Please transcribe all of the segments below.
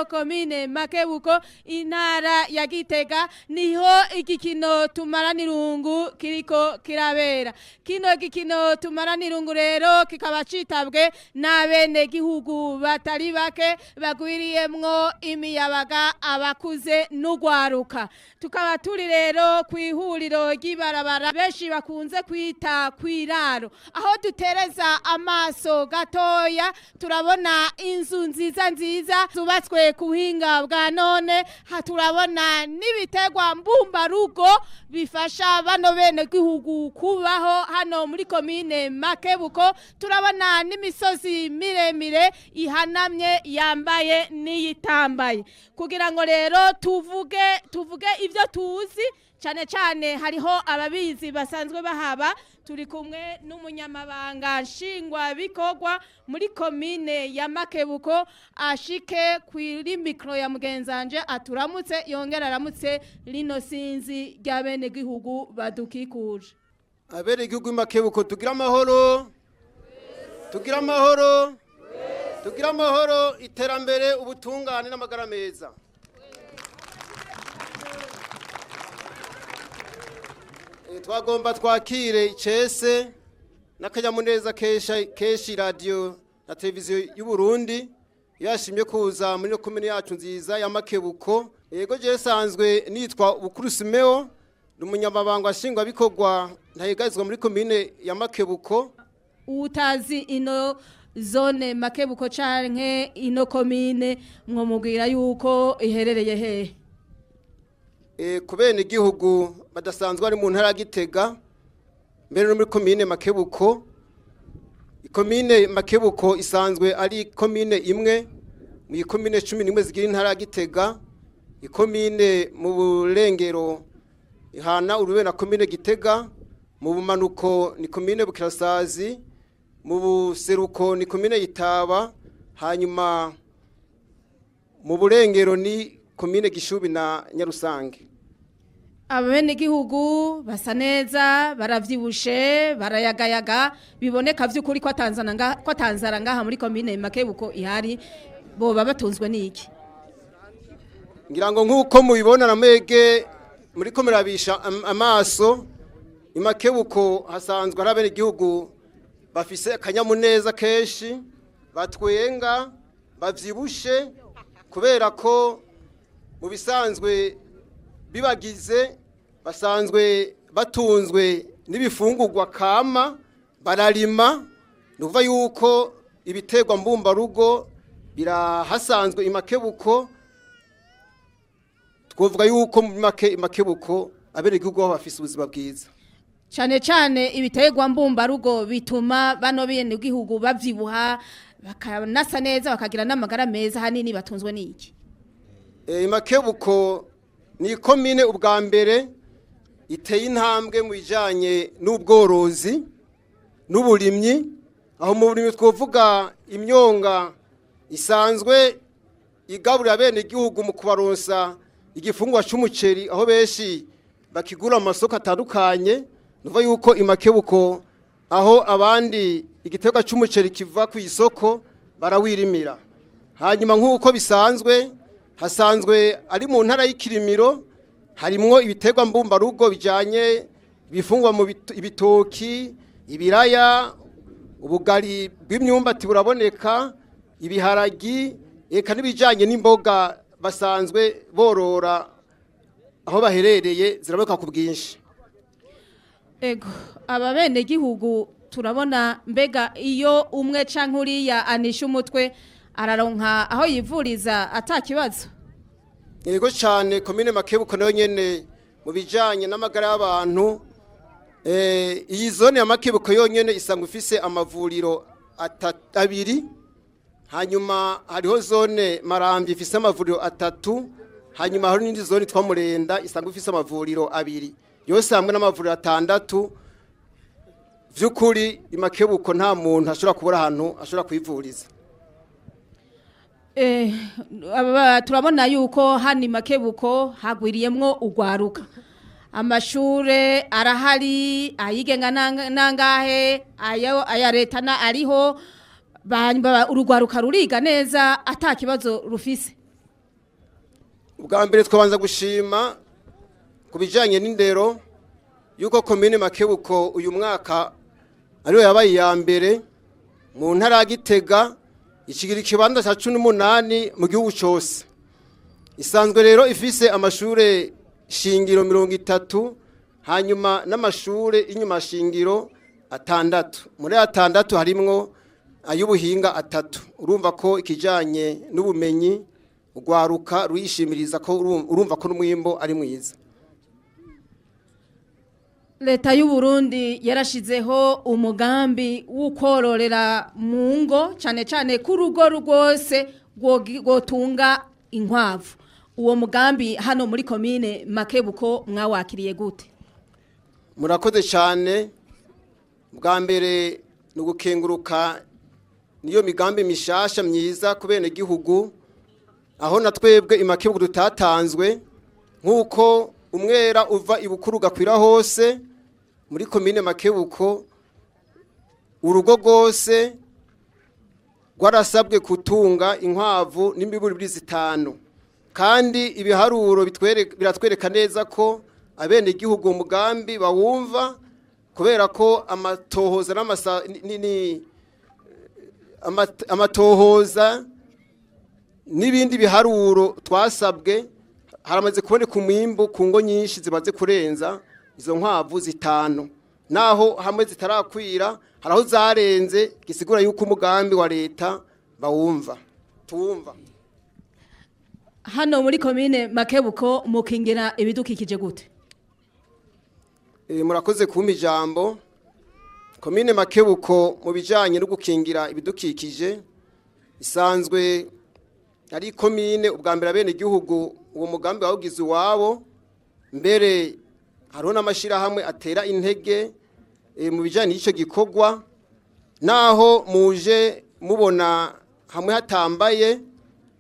komine Makebuko intara ya Gitega niho igikino Tumarane Irungu kiriko kirabera. Kino gikino Tumarane Irungu rero kikaba citabwe n'abene gihugu batari bake bagwiriyemwo imiyabaga abakuze n'ugwaruka. Tukaba turi rero kwihuriro ry'ibarabara benshi bakunze kwita kwiraro, aho dutereza amaso gatoya turabona inzu nziza nziza zubatswe ku buhinga bwa none, turabona n'ibiterwa mbumbarugo bifasha bano bene gihugu kubaho hano muri komine Makebuko. Turabona n'imisozi miremire ihanamye yambaye n'iyitambaye, kugira ngo rero tuvuge ivyo tuzi cyane cyane. Hariho ababizi basanzwe bahaba. Turi kumwe n'umunyamabanga nshingwa bikorwa muri komine ya Makebuko, ashike kuri mikro ya mugenzanje aturamutse yongera aramutse lino sinzi ry'abene gihugu badukikuje. Abene gihugu Makebuko tugira amahoro, tugira amahoro, tugira amahoro, iterambere, ubutungane n'amagara meza. Twagomba twakire icese n'akanyamuneza keshi radio na televiziyo y'u Burundi yashimye kuza muri komine yacu nziza ya Makebuko. Yego je sanzwe nitwa Bukurusimeo, n'umunyamabanga nshingwa bikorwa ntayegazwa muri komine ya Makebuko. Utazi ino zone Makebuko canke ino komine mwomubwira yuko iherereye hehe? Kubene igihugu badasanzwe ari mu ntara ya Gitega mbere no muri komine Makebuko. Ikomine Makebuko isanzwe ari komine imwe mu komine 11 zigira intara ya Gitega. Ikomine mu burengero ihana uruwe na komine Gitega, mu bumanuko ni komine Bukirasazi, mu buseruko ni komine Itaba, hanyuma mu burengero ni komine Gishubi na Nyarusange. Abene gihugu basa neza, baravyibushe, barayagayaga, biboneka vy'ukuri ko Tanzania ngaha muri komine Makebuko ihari. Bo babatunzwe n'iki? Ngira ngo nkuko mubibona na mwege muri ko murabisha amaso, Makebuko hasanzwe ari abene gihugu bafise akanyamuneza kenshi, batwenga, bavyibushe, kubera ko mu bisanzwe bibagize basanzwe batunzwe n'ibifungurwa kama, bararima. Nuva yuko ibiterwa mbumbarugo birahasanzwe Makebuko. Twovuga yuko mu Makebuko abere gihugu bafise ubuzima bwiza cyane cyane. Ibiterwa mbumbarugo bituma bano bene gihugu bavyibuha, bakanasa neza, bakagira n'amagara meza. Hanini batunzwe n'iki? Makebuko ni komine ubwa mbere iteye intambwe mu bijanye n'ubworozi n'uburimyi, aho mu burimyi twovuga imyonga isanzwe igaburira bene igihugu mu kubaronsa igifungwa c'umuceri, aho benshi bakigura amasoko atandukanye. Nuva yuko Makebuko aho abandi igiterwa c'umuceri kiva ku isoko barawirimira. Hanyuma nk'uko bisanzwe hasanzwe ari mu ntara y'Ikirimiro, harimwo ibiterwa mbumbarugo bijanye bifungwa mu ibitoki, ibiraya, ubugari bw'imyumbati buraboneka, ibiharagi, eka n'ibijanye n'imboga basanzwe borora aho baherereye ziraboneka ku bwinshi. Ego ababene gihugu turabona, mbega iyo umwe canke uriya anisha umutwe araronka aho yivuriza atakibazo? Yego cyane, komine Makebuko nayo nyene mu bijanye n'amagara y'abantu. Iyi zone ya Makebuko yonyene isanga ufise amavuriro abiri, hanyuma hariho zone Marambi ifise amavuriro 3, hanyuma hari n'indi zone twamurenda isanga ufise amavuriro 2, yose hamwe n'amavuriro 6. Vy'ukuri Makebuko nta muntu ashobora kubura ahantu ashobora kwivuriza. Turabona yuko hani Makebuko hagwiriyemwo ugwaruka. Amashure arahari, ayigenga nangahe, aya Leta na ariho. urugwaruka ruriga neza ata kibazo rufise. Ubwa mbere twabanza gushima kubijanye n'indero yuko komine Makebuko uyu mwaka ariyo yabaye ya mbere mu ntara ya Gitega ikigira ikibanza ca 18 mu gihugu cyose. Isanzwe rero ifise amashure shingiro 30 hanyuma n'amashure inyuma shingiro 6. Muri 6 harimwo ay'ubuhinga 3. Urumva ko ikijanye n'ubumenyi ugwaruka ruyishimiriza ko urumva ko n'umwimbo ari mwiza. Leta y'u Burundi yarashizeho umugambi w'ukororera mu ngo cyane cyane ku rugo rwose gotunga inkwavu. Uwo mugambi hano muri komine Makebuko mwawakiriye gute? Murakoze cyane. Bwa mbere nugukenguruka niyo migambi mishasha myiza ku bene gihugu aho natwebwe imakebuko dutatanzwe nkuko umwera uva ibukuru gakwira hose muri komine Makebuko urugo rwose rwarasabwe kutunga inkwavu n'imbiburi 5 kandi ibiharuro biratwereka neza ko abene gihugu umugambi bawumva kubera ko amatohoza amatohoza n'ibindi biharuro twasabwe haramaze kuboneka umwimbo ku ngo nyinshi zibaze kurenza izo nkwavu 5 naho hamwe zitarakwira haraho zarenze gisigura yuko umugambi wa leta bawumva tuwumva. Hano muri komine Makebuko mukingira ibidukikije gute? Murakoze kumpa ijambo. Komine Makebuko mu bijanye no gukingira ibidukikije isanzwe ari komine ubwa mbere abene gihugu uwo mugambi wawugize wabo mbere hariho n'amashirahamwe atera intege mu bijanye n'ico gikorwa naho muje mubona hamwe hatambaye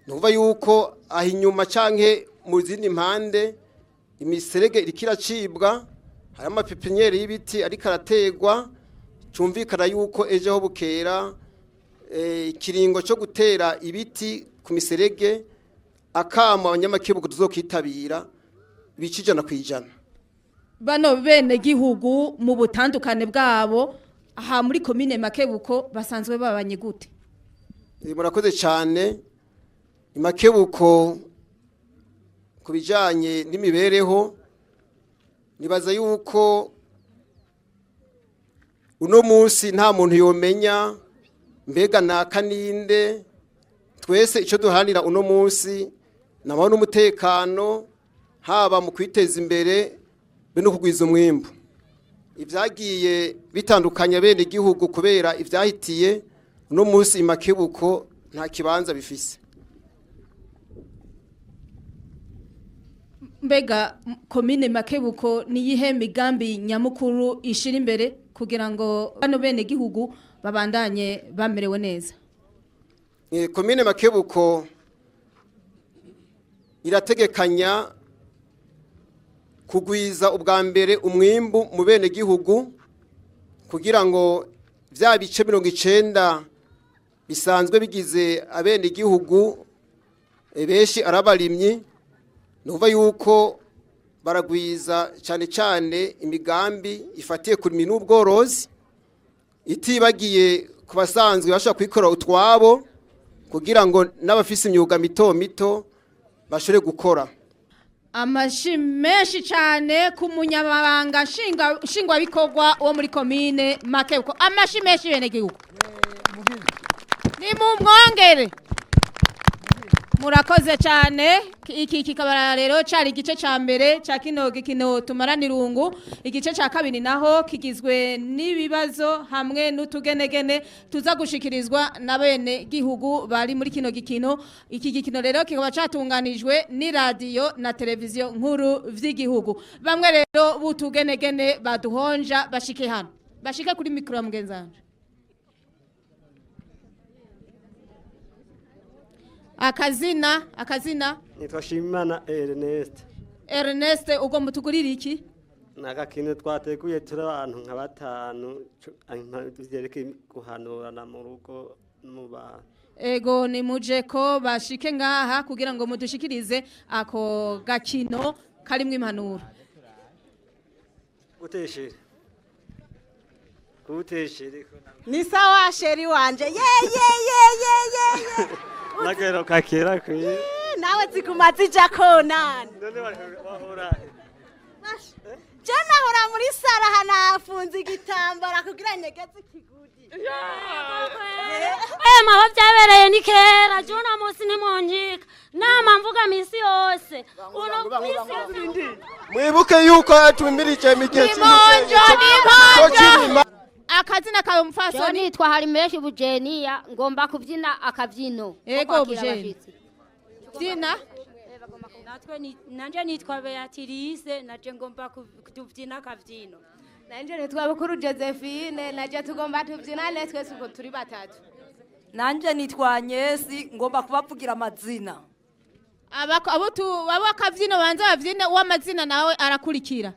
nuva yuko ahinyuma canke mu zindi mpande imiserege irikira cibwa hari amapipinyeri y'ibiti ari karategwa cumvikana yuko ejo ho bukera ikiringo cyo gutera ibiti ku miserege akama abanyamakebuko tuzokitabira bicijana kwijana. Bano bene gihugu mu butandukane bwabo aha muri komine Makebuko basanzwe babanye gute? Murakoze cyane. Imakebuko kubijanye n'imibereho nibaza yuko uno munsi nta muntu yomenya mbega nakaninde twese ico duhanira uno munsi nabaho n'umutekano haba mu kwiteza imbere be no kugwiza umwimbo. Ivyagiye bitandukanya bene gihugu kubera ivyahitiye uno munsi Imakebuko nta kibanza bifise. Mbega komine Makebuko ni yihe migambi nyamukuru ishira imbere kugira ngo bano bene gihugu babandanye bamerewe neza? Komine Makebuko irategekanya kugwiza ubwa mbere umwimbu mu bene gihugu kugira ngo vya bice 90 bisanzwe bigize abene gihugu benshi arabarimyi nuva yuko baragwiza cyane cyane imigambi ifatiye kuri n'ubworozi itibagiye kubasanzwe bashaka kwikora utwabo kugira ngo n'abafise imyuga mito bashore gukora. Amashi menshi cyane ku munyamabanga shingwa bikorwa wo muri komine Makebuko. Amashi menshi bene gihugu. Ni mu mwongere. Murakoze cyane. Iki kikabara rero cari igice ca mbere ca kino Tumarane Irungu. Igice ca kabiri naho kigizwe n'ibibazo hamwe n'utugenegene tuza gushikirizwa na bene gihugu bari muri kino gikino. Iki gikino rero kikaba catunganijwe ni radio na televiziyo nkuru vy'igihugu. Bamwe rero butugenegene baduhonja bashike hano. Bashike kuri mikro mugenzanje. Akazina nitwa Shimana Ernest ugo mutugurira iki? Nagakino twateguye turi abantu nka 5 vyerekeye guhanurana mu rugo muba ego ni muje ko bashike ngaha kugira ngo mudushikirize ako gakino karimwo impanuro. guteshere Ni sawa sheri wanje. Ye. nakero kakera kwe Nawe zikumazi jakona. none wahora Jana hora muri sara hanafunze igitambara kugira nyegeze ikigudi. Maho byabereye ni kera juna musi ni monjika nama mvuga misi yose uno misi mwibuke yuko yatumirije migenzi Nimonjo. Akazina kawe mfaso ni nitwa Harimeshi Bujeniya ngomba kubyina akabyino. ego bujeni. Zina Natwe nanje nitwa Beatrice naje ngomba kubyina akabyino. Nanje nitwa Bukuru Josephine naje tugomba tubyinane twese uko turi batatu. Nanje nitwa Nyesi ngomba kubavugira amazina. abo akavyino banza bavyine uw'amazina nawe arakurikira.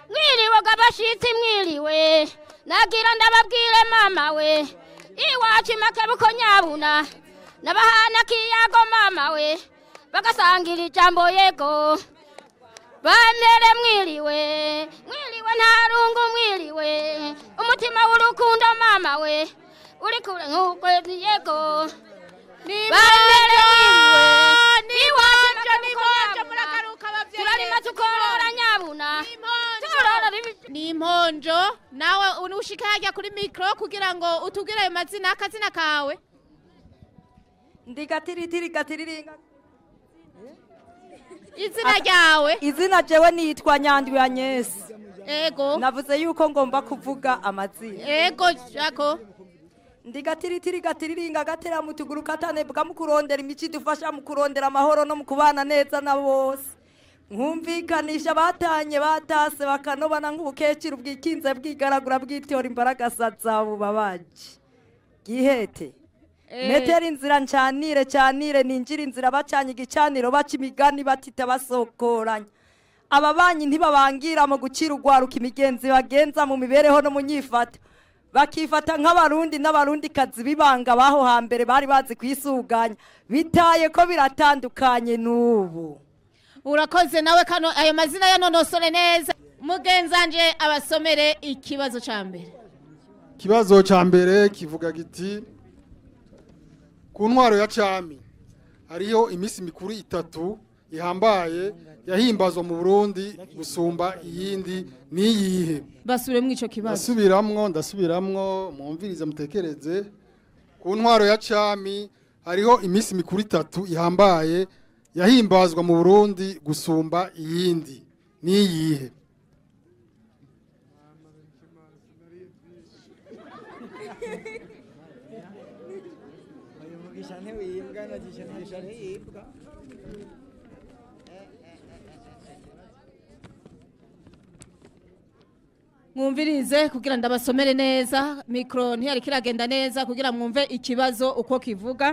Mwiriwe gabashitsi mwiriwe nagira ndababwire mama we iwacu Makebuko nyabuna nabahana kiyago mama we bagasangira ijambo yego bamere mwiriwe ntarungu mwiriwe umutima w'urukundo mama we uri kure nk'ukwezi yego bamere mwiriwe niwanje murakaruka abavyeyi turarima tukorora nyabuna ni imponjo nawe unushika hajya kuri mikro kugira ngo utubwire ayo mazina akazina kawe. Ndigatiriringa. Izina ryawe Izina jewe nitwa Nyandwi ya Nyesi. ego Navuze yuko ngomba kuvuga amazina. ego jako Ndigatiriringa gatera mutuguru katane bwa mukurondera imici dufasha mukurondera amahoro no mukubana neza na bose. Nkumvikanisha batanye batase bakanobana nk'ubukecuru bwikinze bwigaragura bwitora imbaraga sazabu babaje. Gihete. Metera inzira ncanire ninjira inzira bacanye igicaniro baca imigani batita basokoranya. Ababanyi ntibabangira mu gucira ugwaruka imigenzi bagenza mu mibereho no mu nyifato. Bakifata nk'abarundi n'abarundi kazi bibanga baho hambere bari bazi kwisuganya. Bitaye ko biratandukanye n'ubu. urakoze nawe kano ayo mazina yanonosore neza. Mugenzanje abasomere ikibazo ca mbere. Kibazo ca mbere kivuga giti ku ntwaro ya cami hariho imisi mikuru itatu ihambaye yahimbazwa mu Burundi gusumba iyindi niyihe. Basubire mu ico kibazo. Ndasubiramwo mwumvirize mutekereze. Ku ntwaro ya cami hariho imisi mikuru itatu ihambaye yahimbazwa mu Burundi gusumba iyindi niyihe. Mwumvirize kugira ndabasomere neza. Mikro ntiyari kiragenda neza kugira mwumve ikibazo uko kivuga.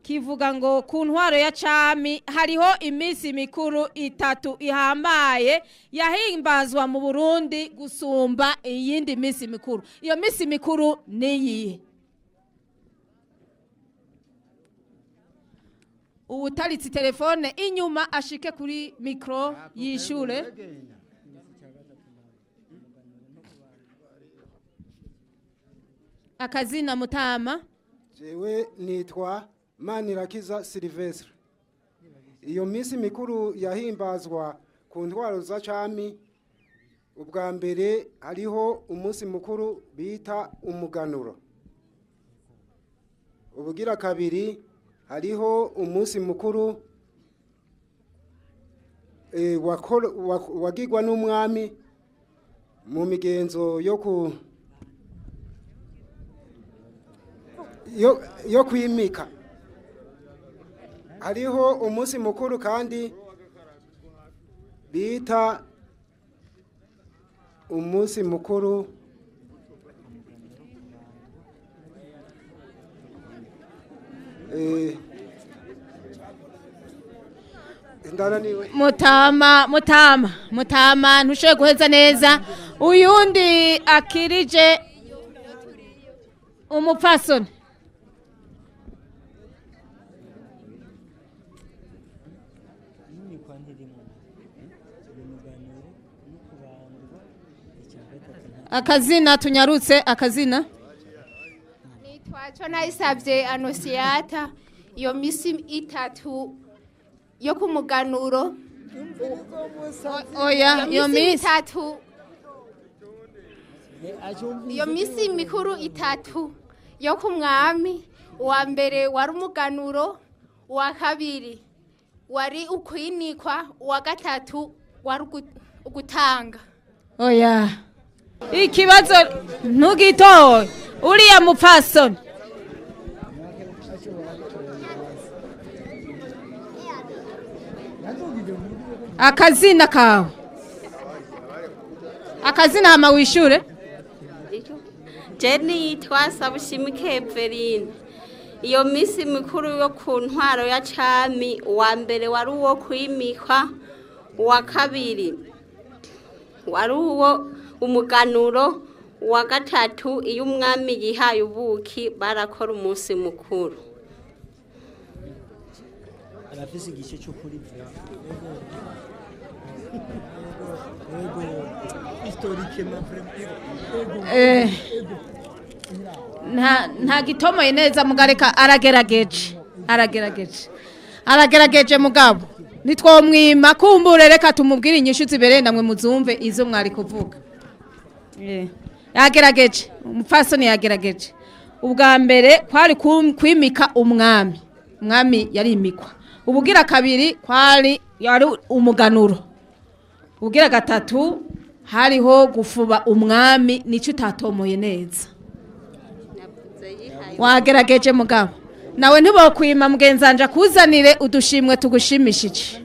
Kivuga ngo ku ntwaro ya cami hariho imisi mikuru itatu ihambaye yahimbazwa mu Burundi gusumba iyindi misi mikuru. Iyo misi mikuru niyihe? Uwutaritse telefone inyuma ashike kuri mikro yishure. Akazina Mutama. Jewe nitwa Manirakiza Silvestre. Iyo misi mikuru yahimbazwa ku ntwaro za cami ubwa mbere hariho umunsi mukuru bita umuganuro. Ubugira kabiri hariho umunsi mukuru wagirwa n'umwami mu migenzo yo kwimika. Hariho umunsi mukuru kandi bita umunsi mukuru Mutama ntushoboye guheza neza. Uyundi akirije umupfasoni. Akazina tunyarutse akazina. Nitwacho nayisabye Anosiyata iyo misi itatu yo kumuganuro. Oya iyo misi itatu. Iyo misi mikuru itatu yo kumwami, uwa mbere wari umuganuro, uwa kabiri wari ukwinikwa, uwa gatatu wari ugutanga. Oya ikibazo ntugitoye uriya mupfasoni. Akazina kawe. Akazina hama wishure. Jenny yitwa Sabushimike Everine. Iyo misi mikuru yo ku ntwaro ya cami, uwa mbere wari uwo kwimikwa, uwa kabiri wari uwo umuganuro, uwa gatatu iyo umwami yihaye ubuki barakora umunsi mukuru. Arafise igice cyo kuri nta gitomoye neza mugareka aragerageje mugabo nitwomwima kumbure reka tumubwire inyishu zibereye namwe muzumve izo mwari kuvuga. Yagerageje umupfasoni yagerageje. Ubwa mbere kwari kwimika umwami yarimikwa. Ubugira kabiri kwari yari umuganuro. Ubugira gatatu hariho gufuba umwami nico utatomoye neza. Wagerageje mugabo nawe ntibokwima mugenzanja kuzanire udushimwe tugushimishije.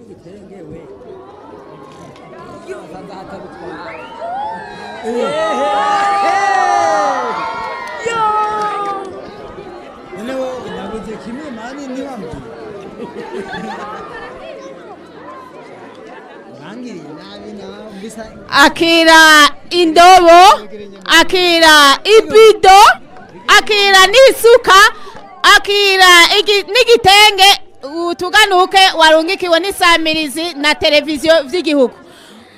Akira indobo, akira ibido, akira n'isuka, akira n'igitenge utuganuke warungikiwe n'isamirizi na televiziyo vy'igihugu.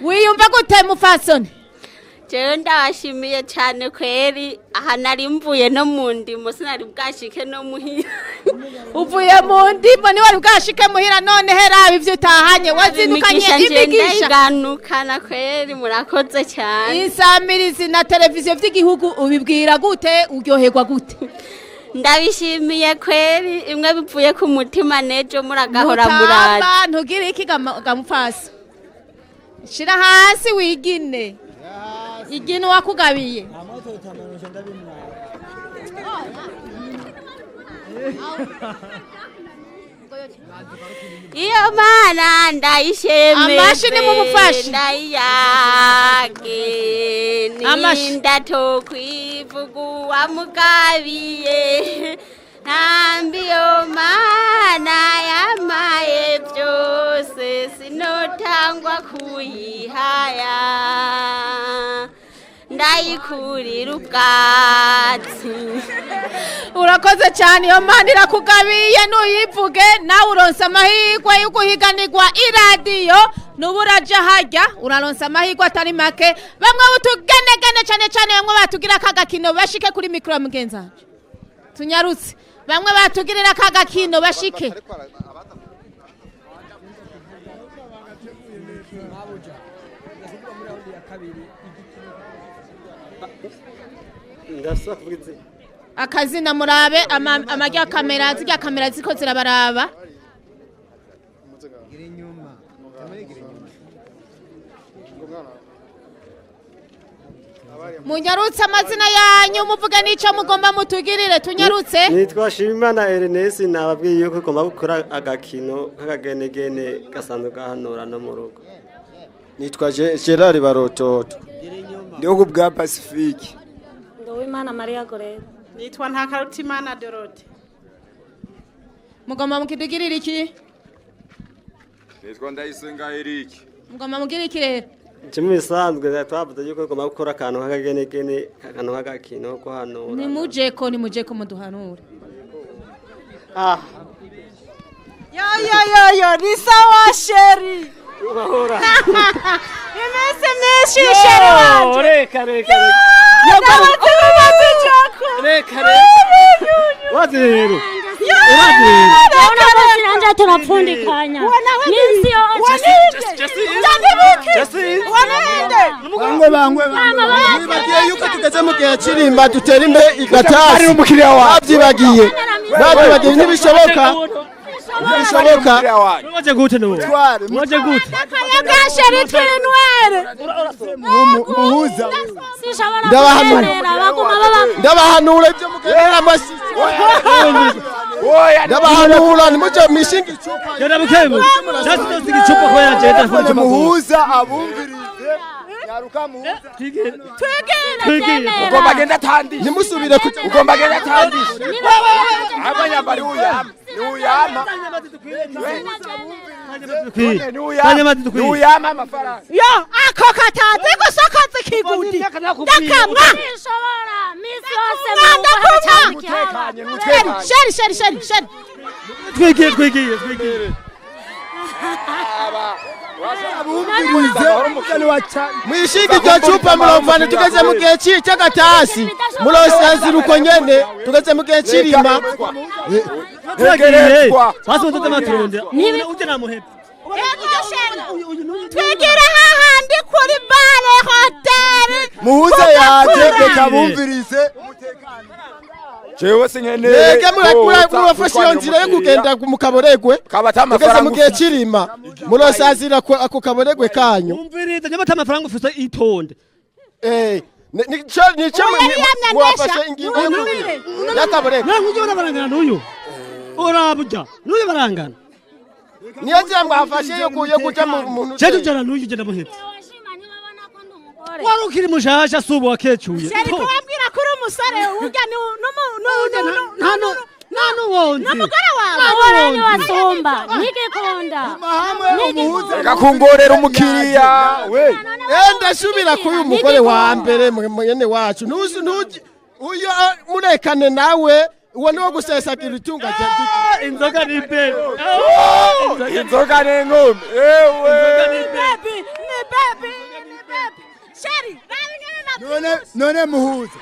Wiyumva gute mufasoni? Jewe ndabashimiye cyane kweri, aha nari mvuye no mu ndimo sinari bwashike no muhira. Uvuye mu ndimo ni wari bwashike muhira, none hera ivyo utahanye wazindukanye imigisha. Ndayiganukana kweri, murakoze cyane. Isamirizi na televiziyo vy'igihugu ubibwira gute, uryoherwa gute? Ndabishimiye kweri, imwe bivuye ku mutima nejo muragahora muradi. Mutamba ntugire iki gamufasa. Shira hasi wigine. Igino wakugabiye. Iyo mana ndayishemeze. Amashini mumufashe. Ndayage. Nindato kwivugu wamugabiye. Nambiyo mana yamaye byose sinotangwa kuyihaya. Ndayikurira ubwatsi. Urakoze cyane, iyo mana irakugabiye nuyivuge nawe uronsa amahirwe yo guhiganirwa iradiyo n'uburaja hajya uraronsa amahirwe atari make. Bamwe butugenegene cyane bamwe batugira akagakino bashike kuri mikro ya mugenzanje. Tunyarutse bamwe batugirira akagakino bashike. Akazina murabe amajya kamera zijya kamera ziko zirabaraba. Munyarutse amazina yanyu muvuga nico mugomba mutugirire tunyarutse. Nitwa Shimana Ernest nababwiye yuko ugomba gukora agakino k'akagenegene gasanzwe gahanura no mu rugo. Nitwa Gerard Barototo. Ndiho bwa Pacifique. Ndowimana Maria Gorero. Nitwa Ntakarutimana Dorote. Mugomba mukidugirira iki? Nitwa Ndayisenga Eric. Mugomba mugirira iki rero? Kimwe bisanzwe twavuze yuko goma gukora akantu k'akagenegene akantu k'agakino ko hano. Nimujeko muduhanure. Yo, ni sawa sheri. Ubahora. Imese meshi sheri wanje. Reka. Reka. Wazi rero. Ona basiranja turapfundikanya. Minsi yose. Bangwe. Nibagiye yuko tugeze mu gihe kirimba dutera imbe igatasi. Ari umukiriya wawe. Babyibagiye ntibishoboka. Mwaje gute no? Mwaje gute? Sheri twinwere. Muhuza. Ndabahanura ibyo mukenera amasi. Ndabahanura nimuje mishinga icupa. Genda bukebo. Cyasi ndosiga icupa ko yagenda kuri muhuza abumvirize. Yaruka muhuza. Twigire. Ugomba genda tandisha. Nimusubire ugomba genda tandisha. Abanyambari uyama. Uyama amafaranga. Yo, ako katazi gusokoza ikigudi. Ndakamwa. Minsi yose Sheri. Twigire. Mwishinga iryo cupa murovane tugeze mu gihe cy'agatasi murosazira uko nyene tugeze mu gihe kirima basi mutete maturonde uje namuhebe twigire hahandi kuri bare hotel muhuza yaje reka bumvirize jewe sinkeneye murafashe iyo nzira yo kugenda mu kaboregwe tugeze mu gihe kirima murosazira ako kaboregwe kanyu umvirize nyamata amafaranga ufite itonde nico mwafashe ingingo y'akaboregwe uje barangana n'uyu urabuja n'uyu barangana niyo nzira mwafashe yo kuja mu muntu cyo jana n'uyu ugenda muhetse wari ukiri mushasha subu wakecuye sheri kubabwira kuri umusore urya n'umugore wawe ni wasumba nigikunda gakungorera umukiriya we ndasubira kuri uyu mugore wa mbere mwene wacu uyo murekane nawe uwo niwo gusesagira itunga rya inzoga ni mbe inzoga ni ngome ni baby sheri none muhuza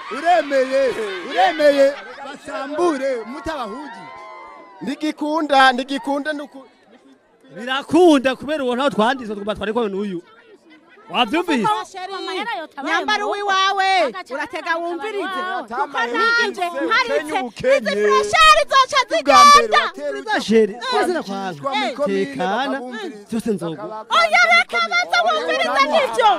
uremeye basambure mutabahugi ndigikunda birakunda kubera uwo ntaho twanditse twatware ko n'uyu wavyumvise nyambara uwiwawe uratega wumvirize kuko nanje nkaritse izi fresheri zoca zigenda sheri kwazira kwanga tekana cyose nzogo oya reka banza wumvirize nivyo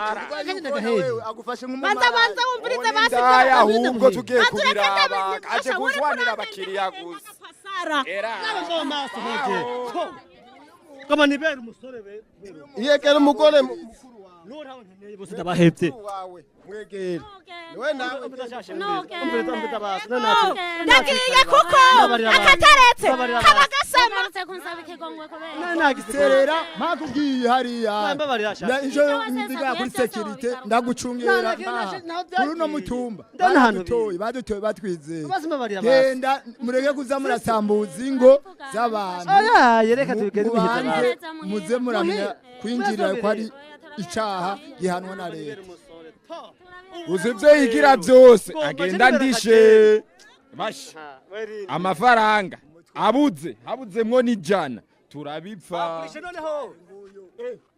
banza wumvirize basi ahubwo tugiye kubiraba aje kujwanira abakiriya gusa nabo maso hoje kama nibera umusore be yekera umugore nuraho nkeneye bose ndabahebye mwegere niwe nawe ndagiye kuko akataretse kabagasama kunsaba ikigongwe kubera nagiserera makubwiye hariya injo ndiga kuri security ndagucungera kuri no mutumba badutoye batwizeye genda mureke kuza murasambuza ingo z'abantu yereka tugende muze muramya kwinjira ko ari icaha gihanwa na leta uzivyo yigira byose agenda ndishe amafaranga habuzemwo n'ijana turabipfa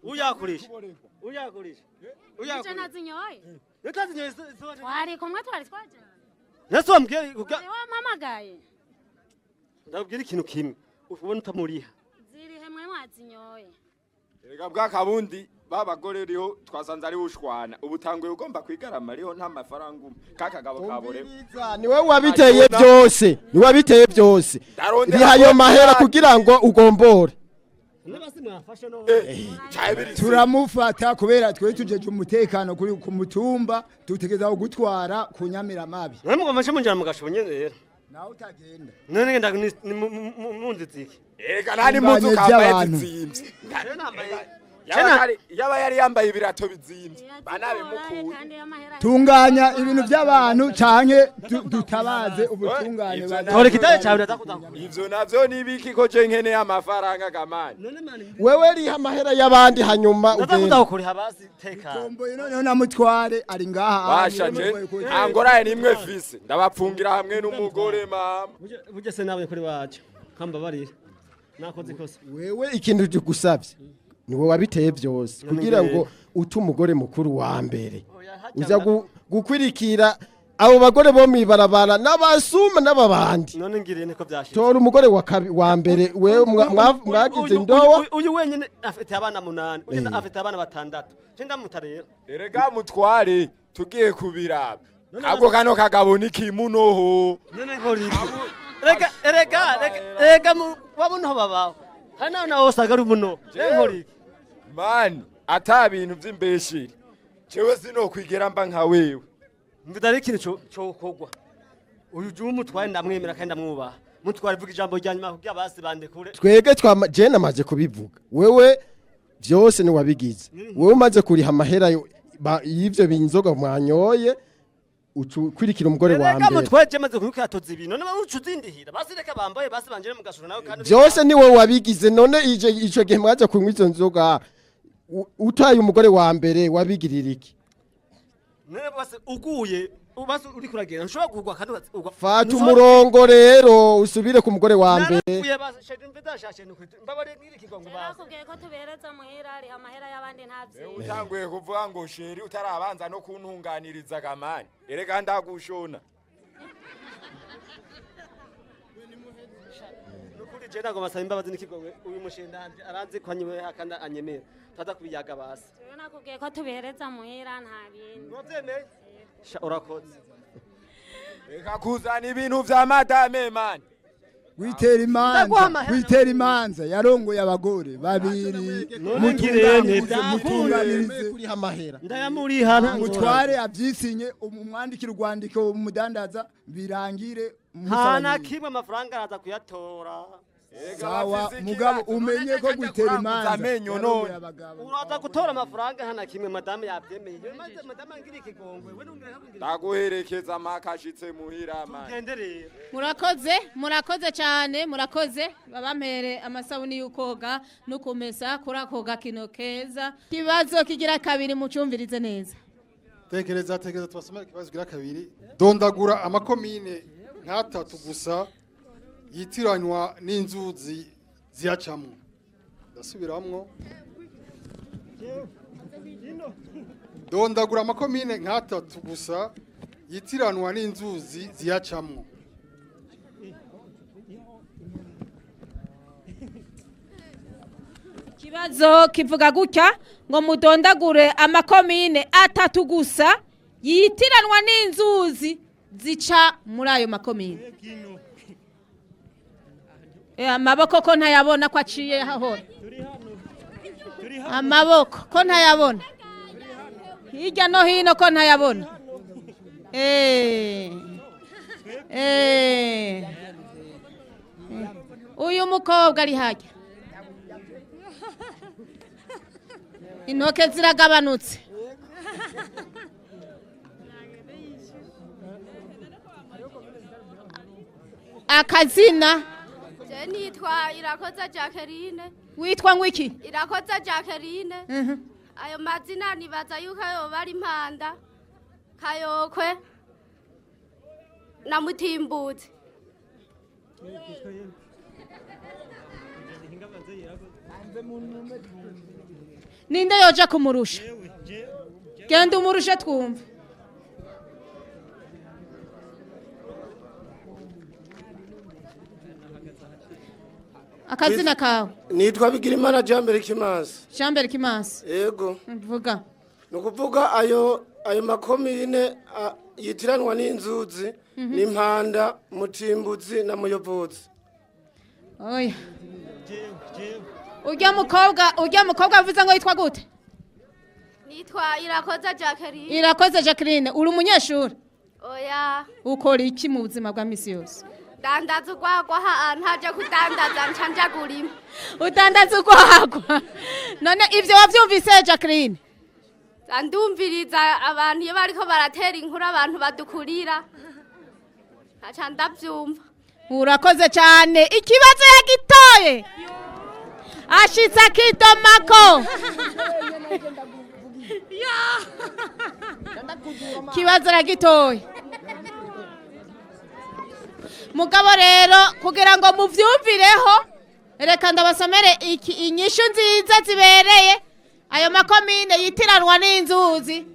uyakurisha ije nazinyoye twari kumwe twari twajana nase wambwiye wampamagaye ndabwira ikintu kimwe ubona utamuriha ziri hemwe mwazinyoye Ega bwakabundi babagore riho twasanze ari ushwana ubutanguye ugomba kwigarama riho nta mafaranga kakagabo kabore niwe wabiteye byose rihayo mahera kugira ngo ugombore turamufata kubera twe tujeje umutekano kuri ku mutumba tutegeza gutwara ku Nyamiramabi namugomeshe munjira mugashonye rero nawe utagenda none ngenda munzitsiki ega nani muzu kambaye tsinzi yaba yari yambaye ibirato bizimvye banabe mukuru tunganya ibintu by'abantu canke dutabaze ubutungane Tora kitaye cyawe ndakudakura. Ivyo navyo nibiki ko je nkene amafaranga gamani. Wewe riha amahera y'abandi hanyuma ndakudakura habazi tekana. Tomboye noneho na mutware ari ngaha. Basha je angoraye nimwe fise ndabapfungira hamwe n'umugore mama. Buje se nawe kuri wacu. Kamba barira. Nakoze kosa. Wewe ikintu gusavye niwe wabiteye byose kugira ngo utu umugore mukuru wa mbere uza gukwirikira abo bagore bo mibarabara n'abasuma n'ababandi none ngiriye niko byashitse tora umugore wa mbere wewe mwagize ndowa uyu wenyine afite abana 8 uyu afite abana 6 cenda mutarera erega mutware tugiye kubiraba ahubwo kano kagabo nikimunoho none nkori erega wabuno babaho hana na osagara umuno nkori man ata bintu by'imbeshiri cewe sino kwigera mba nka wewe ndari ikintu cyo kogwa uyu juma mutware ndamwemera kandi ndamwubaha mutware vuga ijambo rya nyuma kugira basi bandekure twege je namaze kubivuga wewe byose ni wabigize wewe umaze kuriha amahera y'ivyo binzoga mwanyoye ukurikira umugore wa mbere mutwaje maze kuyatoza ibintu none ucuzindihira basi reka bambaye basi banjere mu gashura nawe kandi byose ni wowe wabigize none ico gihe mwaje kunywa izo nzoga utaye umugore wa mbere wabigirira iki none basi uguye ubasi uri kuragera nshobora kugwa kandi fata umurongo rero usubire ku mugore wa mbere uye basi shedi mbedashashe mbabare ngiri kigongo basi nakubwiye ko tubereza muhira ari amahera y'abandi ntavye utanguye kuvuga ngo sheri utarabanza no kuntunganiriza gamani erega ndagushona nukuri je ndago masaba imbabazi nikigongwe uyu mushendanje aranze kwanyiwe hakanda anyemera tata kubiyaga basi nakubwiye ko tubereza muhira nta bintu wavyemeye urakoze reka kuzana ibintu vya madame man witera imanza yarongoye abagore babiri mutunganirize kuri hamahera ndayamurihana mutware avyisinye umwandikira urwandiko umudandaza birangire hana kimwe amafaranga araza kuyatora sawa mugabo umenye ko gutera imanza amenyo none uraza gutora amafaranga hana kimwe madame yavyemeye madame ngiri ikigongwe ndaguherekeza makashitse muhira man tugenderera murakoze cyane murakoze babampere amasabuni y'ukoga no kumesa kurakoga kino keza kibazo kigira kabiri mucumvirize neza tekereza tubasomera kibazo kigira kabiri dondagura amakomine nk'atatu gusa yitiranywa n'inzuzi ziyacamwo ndasubiramwo dondagura amakomine nk'atatu gusa yitiranwa n'inzuzi ziyacamwo kibazo kivuga gutya ngo mudondagure amakomine atatu gusa yitiranwa n'inzuzi zica muri ayo makomine amaboko ko ntayabona ko aciye hahora amaboko ko ntayabona hirya no hino ko ntayabona uyu mukobwa ari hajya intoke ziragabanutse akazina nitwa Irakoza Jacqueline. Witwa ngwiki? Irakoza Jacqueline. Ayo mazina nibaza yuko ayo bari impanda Kayokwe na Mutimbuzi. Ninde yoja kumurusha? Genda umurushe twumve. Akazina kawe nitwa Bigirimana Jambere Kimasi. Jambere Kimasi. Yego. Vuga. Nukuvuga ayo makomine yitiranwa n'inzuzi n'impanda Mutimbuzi na Muyobozi. Oya. Ujya mukobwa avuze ngo yitwa gute? Nitwa Irakoza Jacqueline. Irakoza Jacqueline uri umunyeshuri? Oya. Ukora iki mu buzima bwa misi yose? dandaza urwagwa ntaje kudandaza nca kurima. Udandaza urwagwa. None ivyo wavyumvise Jacqueline? Ndumviriza abantu iyo bariko baratera inkuru abantu badukurira. Acha ndavyumva. Urakoze cyane. Ikibazo yagitoye. Ashitsa kidomako. Kibazo yagitoye. Mugabo rero kugira ngo muvyumvireho reka ndabasomere inyishu nziza zibereye ayo makomine yitiranwa n'inzuzi.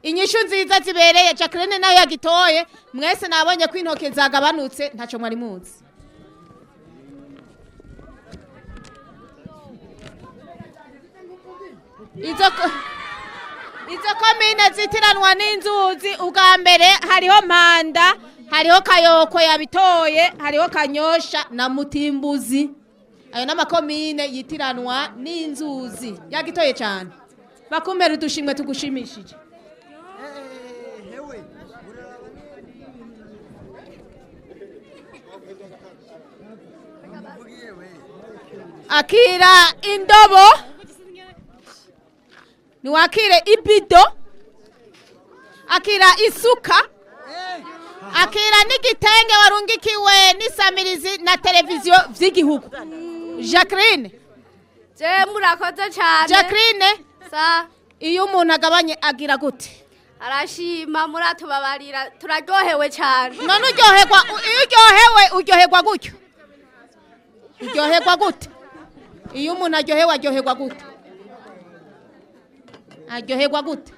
Inyishu nziza zibereye Jacqueline nayo yagitoye. Mwese nabonye ko intoke zagabanutse ntaco mwari muzi. Izo komine zitiranwa n'inzuzi ubwa mbere hariho Mpanda, hariho Kayoko yabitoye, hariho Kanyosha na Mutimbuzi. Ayo n'amakomine yitiranwa n'inzuzi. Yagitoye cyane. Bakumbera udushimwe tugushimishije. Akira indobo. Niwakire ibido. Akira isuka. Akira n'igitenge warungikiwe n'isamirizi na televiziyo vy'igihugu. Jacqueline. Je murakoze cyane. Jacqueline. Sa. Iyo umuntu agabanye agira gute? Arashima muratubabarira turaryohewe cyane. None uryoherwa gutyo. Uryoherwa gute? Iyo umuntu aryoherwa gute? Aryoherwa gute?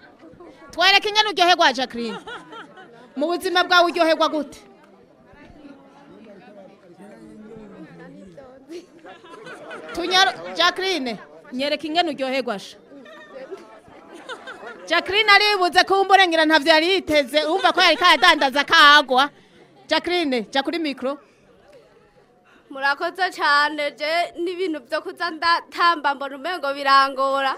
Twereke ingene uryoherwa Jacqueline. Mu buzima bwawe uryoherwa gute? Jacqueline, nyereka ingene uryoherwa sha. Jacqueline aribuze kumburengira ntavyo yari yiteze umva ko yari kadandaza kagwa. Jacqueline, ja kuri micro. Murakoze cyane je n'ibintu byo kuza ndatamba mbona umengo birangora.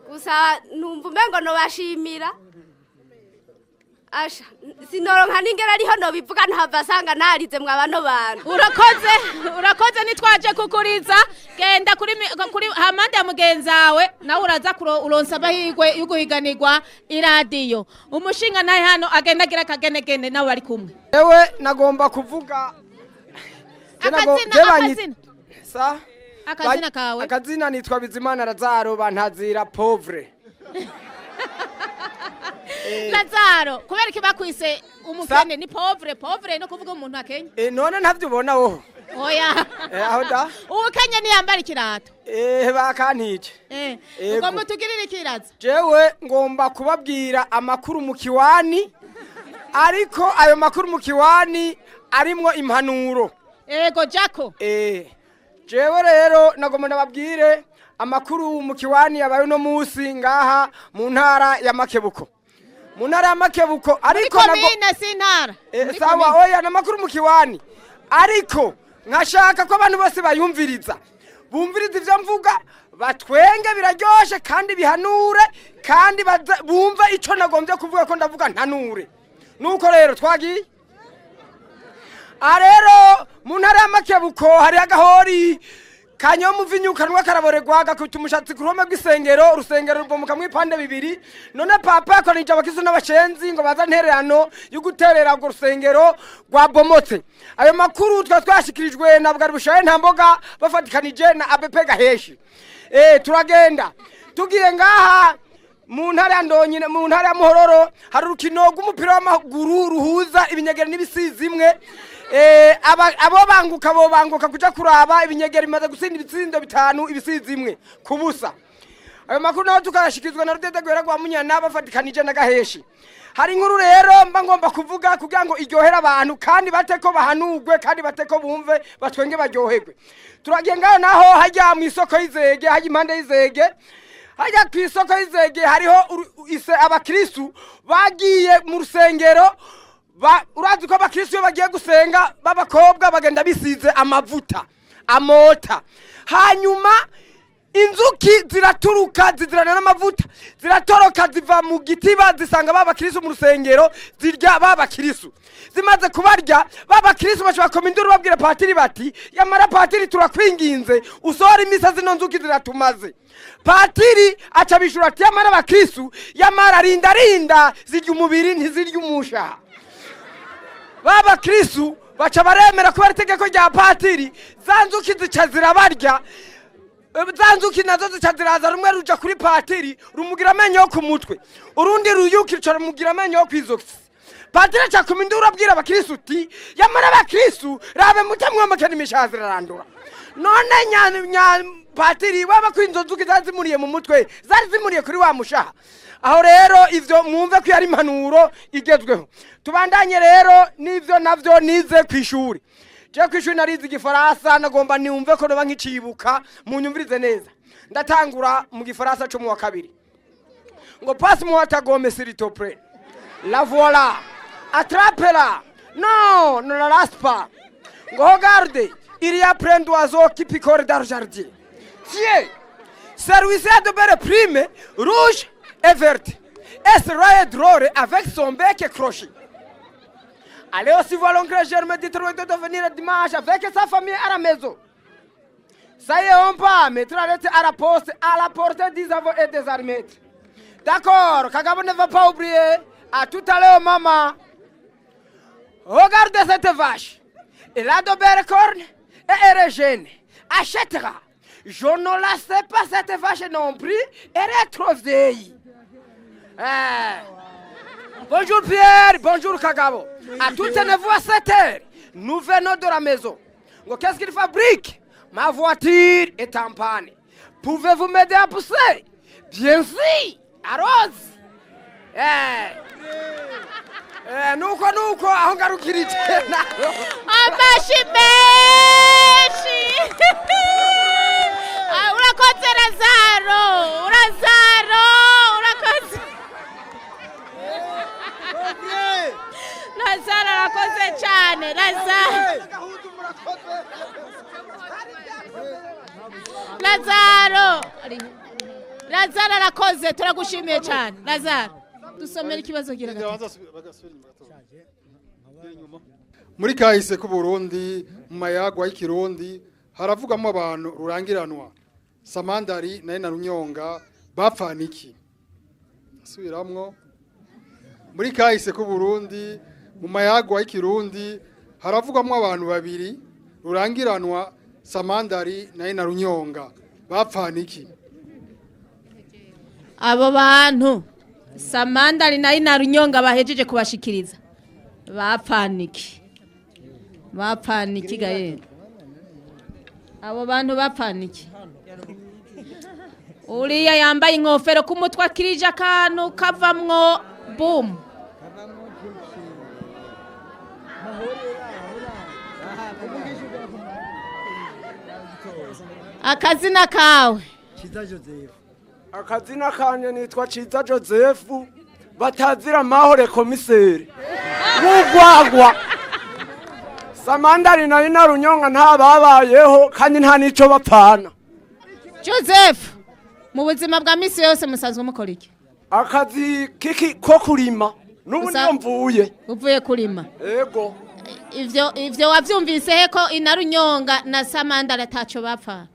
Gusa numva umengo no bashimira. Asha sinoronka ningera ariho no bivuga ntava sanga narize mwabano bantu. Urakoze nitwaje kukuriza genda kuri hamande ya mugenzawe nawe uraza uronsa abahigwe yuguhiganirwa iradiyo. Umushinga naye hano agenda agira kagenegene nawe bari kumwe. Ewe nagomba kuvuga akazina kawe. Akazina nitwa Bizimana Lazaro bantazira pauvre. Lazaro kubera kibakwise umukene ni pauvre no kuvuga umuntu akenya. None ntavyo ubona woho. Oya. Aho da. Ukenya ni yambara ikirato. Bakantice. Ugomba tugirira ikirazo. Jewe ngomba kubabwira amakuru mu kiwani ariko ayo makuru mu kiwani arimwo impanuro. Ego Jacko. Jewe rero nagomba nababwire amakuru mu kiwani yabaye no musi ngaha mu ntara ya Makebuko. Mu ntara ya Makebuko ariko komine sintara. Sawa oya namakuru mu kiwani. Ariko nkashaka ko abantu bose bayumviriza. Bumviriza ivyo mvuga batwenge biraryoshe kandi bihanure kandi bumva ico nagombye kuvuga ko ndavuga ntanure. Nuko rero twagiye arero mu ntara ya Makebuko hari agahori kanyomu vinyukanwa karaboregwa gakuta umushatsi kurome bw'isengero urusengero rubomuka mu ipande bibiri none papa yakonije abakizo n'abashenzi ngo baza ntererano yo guterera go rusengero rwabomotse. Ayo makuru twashikirijwe na Bwarubushaye Ntamboga bafatikanije na ABP Gaheshi. Turagenda tugiye ngaha mu ntara ya Ndonyine mu ntara ya Muhororo hari urukino rw'umupira w'amaguru ruhuza ibinyegera n'ibisizi imwe. Abo banguka kuja kuraba ibinyegera bimaze gusinda ibitsindo bitanu ibisizi imwe kubusa. Ayo makuru naho tukarashikizwa na Rudede Gwera rwa Munyana bafatikanije na Gaheshi. Hari inkuru rero mba ngomba kuvuga kugira ngo iryohera abantu kandi bateko bahanurwe kandi bateko bumve batwenge baryoherwe. Turagiye ngaho naho hajya mu isoko y'izege hajya impande y'izege. Hajya ku isoko y'izege hariho abakristu bagiye mu rusengero. Urazi ko abakristo iyo bagiye gusenga babakobwa bagenda bisize amavuta amota hanyuma inzuki ziraturuka zizirana n'amavuta ziratoroka ziva mu gitiba zisanga babakirisu mu rusengero zirya babakirisu zimaze kubarya babakirisu bashobora koma induru babwira patiri bati yamara patiri turakwinginze usohora imisa zino nzuki ziratumaze patiri aca bishura ati yamara abakirisu yamara rinda zirya umubiri ntizirya umusha babakirisu baca baremera kubera itegeko rya patiri za nzuki zica zirabarya zanzuki nazo zica ziraza rumwe ruja kuri patiri rumugira amenyo yo ku mutwe urundi ruyukica rumugira amenyo yo kwizosi patiri aca kuma induru abwira abakristu uti yamara abakristu rabe mutamwomekana imishazi rarandura none patiri waba ko inzo nzuki zari zimuriye mu mutwe zari zimuriye kuri wa mushaha aho rero ivyo mwumve ko yari impanuro igezweho tubandanye rero n'ivyo navyo nize kw'ishuri je kw'ishuri narize igifaransa nagomba niumve ko noba nkicibuka munyumvirize neza ndatangura mu gifaransa cyo mu wa kabiri ngo passe-moi ta gomme s'il te plaît la voilà attrape-la non ne la lâche pas ngo regarde il y a plein d'oiseaux qui picorent dans le jardin tiens celui-ci a de belles plumes rouges et vertes et sera drôle avec son bec crochet. Allez aussi voir l'oncle Germain Detroit de venir dimanche avec sa famille à la maison. Ça y est, on peut mettre la lettre à la poste à la portée des aveux et des armètres. D'accord, Kagabo ne va pas oublier. À tout à l'heure, maman. Regardez cette vache. Elle a de belles cornes et elle est jeune. Achètera. Je ne la sais pas cette vache non plus. Elle est trop vieille. Bonjour Pierre, bonjour Kagabo. À toutes les voix 7 heures, nous venons de la maison. Qu'est-ce qu'il fabrique? Ma voiture est en panne. Pouvez-vous m'aider à pousser? Bien sûr, arrose. Nuko aho ngarukira itena. Amashi menshi. Urakoze Lazaro, urakoze. Lazaro arakoze cyane, Lazaro arakoze, turagushimiye cyane. Lazaro, dusomera ikibazo gira gato. Muri kahise ku Burundi mu mayagwa y'ikirundi haravugamo abantu rurangiranwa Samandari na Runyonga bapfana iki? Asubiramwo. Muri kahise ku Burundi mu mayagwa y'ikirundi haravugamo abantu babiri rurangiranwa Samandari na Runyonga bapfana iki? Abo bantu Samandari na Runyonga bahejeje kubashikiriza bapfana iki? Bapfana iki gaye? Abo bantu bapfana iki? Uriya yambaye inkofero ku mutwe akirije akantu kavamwo boom. Akazina kawe? Ciza Joseph. Akazina kanje nitwa Ciza Joseph batazira mahore komiseri. Mugwagwa. Samandari na Runyonga ntababayeho kandi nta nico bapfana. Joseph, mu buzima bwa misi yose musanzwe mukora iki? Akazi kiki ko kurima. Nubu niyo mvuye. Uvuye kurima? Ego. Ivyo wavyumvise he ko Runyonga na Samandari ataco bapfa?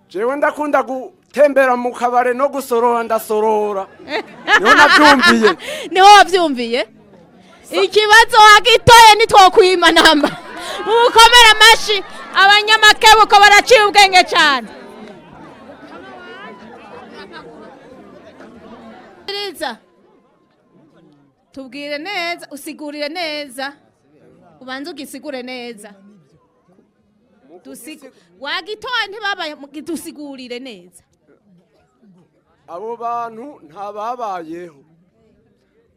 Jewe ndakunda gutembera mu kabare no gusorora ndasorora. Niho navyumviye. Niho wavyumviye? Ikibazo wagitoye nitwokwima namba. Mukomera amashi abanyamakebuko baraciye ubwenge cyane. Tubwire neza, usigurire neza. Ubanze ugisigure neza. Wagitoye ntibabaye dusigurire neza. Abo bantu ntababayeho.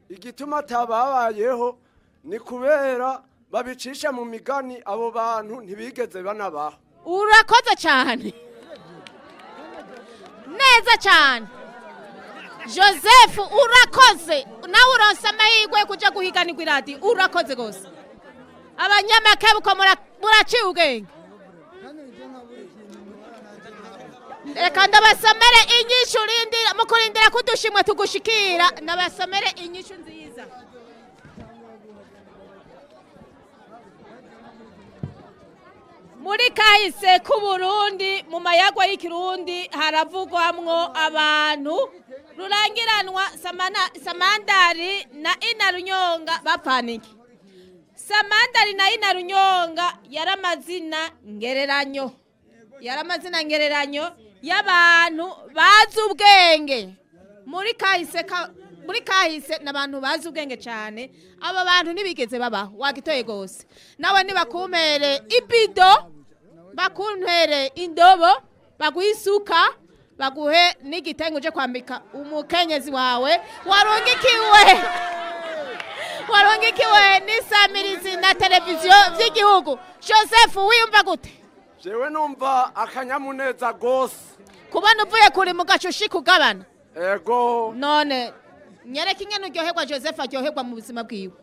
Igituma tababayeho ni kubera babicisha mu migani abo bantu ntibigeze banabaho. Urakoze cyane. Neza cyane. Joseph urakoze. Nawe uronse amahirwe kuja guhiganirwa iradi. Urakoze gose. Abanyamakebuko muraciye ubwenge. reka ndabasomere inyishu mu kurindira ko udushimwe tugushikira ndabasomere inyishu nziza. Muri kahise k'Uburundi mu mayagwa y'ikirundi haravugwamwo abantu rurangiranwa Samandari na Inarunyonga bapfaniki. Samandari na Inarunyonga yaramazina ngereranyo y'abantu bazi ubwenge. Muri kahise n'abantu bazi ubwenge cyane. Aba bantu ntibigeze babaho wagitoye gose. Nawe nibakumere ibido, bakuntere indobo, baguisuka, baguhe n'igitengo je kwambika umukenyezi wawe warongikiwe n'isamirizi na televiziyo vy'igihugu. Joseph wiyumva gute? Jewe numva akanyamuneza gose kubona uvuye kuri mu gacushi kugabana. Ego none nyereka ingene uryoherwa Joseph aryoherwa mu buzima bwiwe.